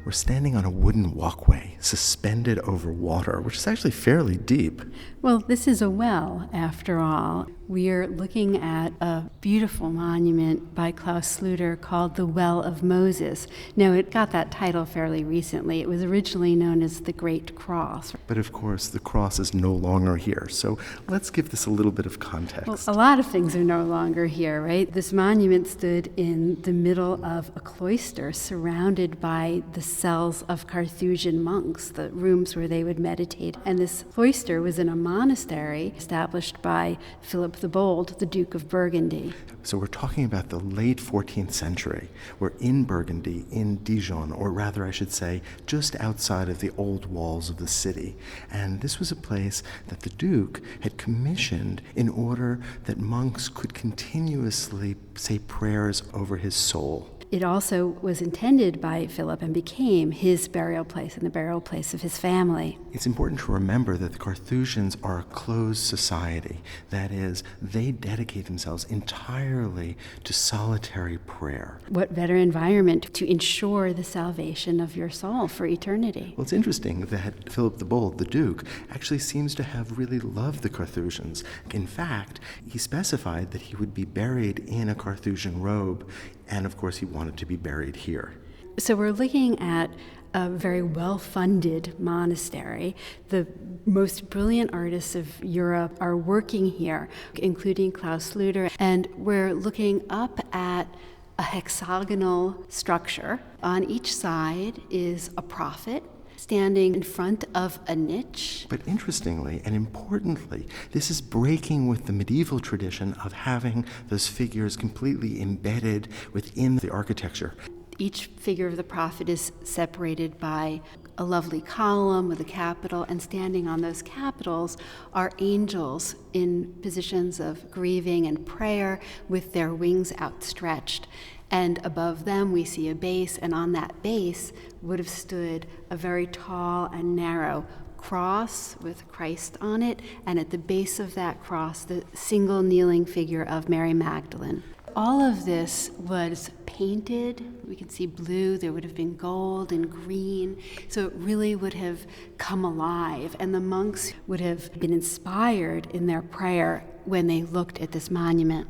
We're standing on a wooden walkway suspended over water, which is actually fairly deep. Well, this is a well, after all. We're looking at a beautiful monument by Claus Sluter called the Well of Moses. Now, it got that title fairly recently. It was originally known as the Great Cross. But of course, the cross is no longer here. So let's give this a little bit of context. Well, a lot of things are no longer here, right? This monument stood in the middle of a cloister surrounded by the cells of Carthusian monks, the rooms where they would meditate. And this cloister was in a monastery established by Philip the Bold, the Duke of Burgundy. So we're talking about the late 14th century. We're in Burgundy, in Dijon, or rather I should say, just outside of the old walls of the city. And this was a place that the Duke had commissioned in order that monks could continuously say prayers over his soul. It also was intended by Philip and became his burial place and the burial place of his family. It's important to remember that the Carthusians are a closed society. That is, they dedicate themselves entirely to solitary prayer. What better environment to ensure the salvation of your soul for eternity? Well, it's interesting that Philip the Bold, the Duke, actually seems to have really loved the Carthusians. In fact, he specified that he would be buried in a Carthusian robe, and of course he wanted to be buried here. So we're looking at a very well-funded monastery. The most brilliant artists of Europe are working here, including Claus Sluter, and we're looking up at a hexagonal structure. On each side is a prophet standing in front of a niche. But interestingly and importantly, this is breaking with the medieval tradition of having those figures completely embedded within the architecture. Each figure of the prophet is separated by a lovely column with a capital, and standing on those capitals are angels in positions of grieving and prayer with their wings outstretched. And above them we see a base, and on that base would have stood a very tall and narrow cross with Christ on it, and at the base of that cross, the single kneeling figure of Mary Magdalene. All of this was painted. We can see blue, there would have been gold and green, so it really would have come alive, and the monks would have been inspired in their prayer when they looked at this monument.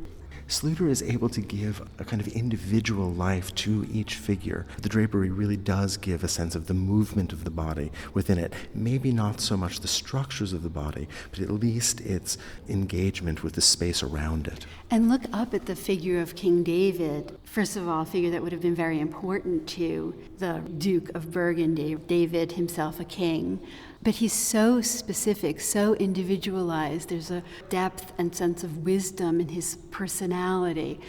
Sluter is able to give a kind of individual life to each figure. The drapery really does give a sense of the movement of the body within it. Maybe not so much the structures of the body, but at least its engagement with the space around it. And look up at the figure of King David. First of all, a figure that would have been very important to the Duke of Burgundy, David himself a king. But he's so specific, so individualized. There's a depth and sense of wisdom in his personality.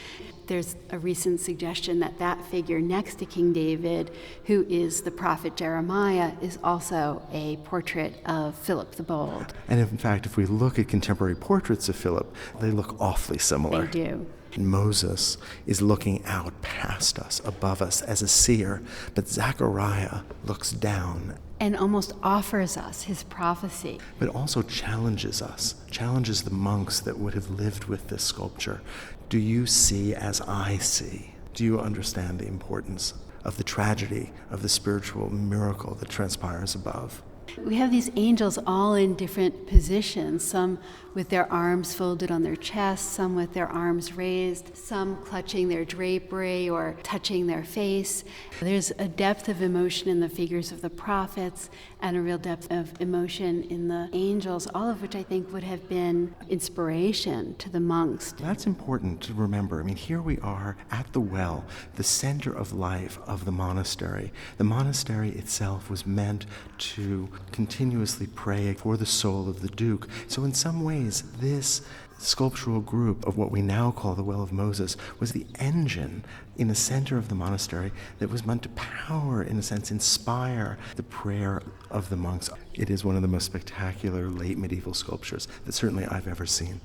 There's a recent suggestion that that figure next to King David, who is the prophet Jeremiah, is also a portrait of Philip the Bold. And in fact, if we look at contemporary portraits of Philip, they look awfully similar. They do. Moses is looking out past us, above us, as a seer, but Zachariah looks down and almost offers us his prophecy. But also challenges us, challenges the monks that would have lived with this sculpture. Do you see as I see? Do you understand the importance of the tragedy, of the spiritual miracle that transpires above? We have these angels all in different positions, some with their arms folded on their chests, some with their arms raised, some clutching their drapery or touching their face. There's a depth of emotion in the figures of the prophets and a real depth of emotion in the angels, all of which I think would have been inspiration to the monks. That's important to remember. I mean, here we are at the well, the center of life of the monastery. The monastery itself was meant to continuously pray for the soul of the Duke. So in some ways, this sculptural group of what we now call the Well of Moses was the engine in the center of the monastery that was meant to power, in a sense, inspire the prayer of the monks. It is one of the most spectacular late medieval sculptures that certainly I've ever seen.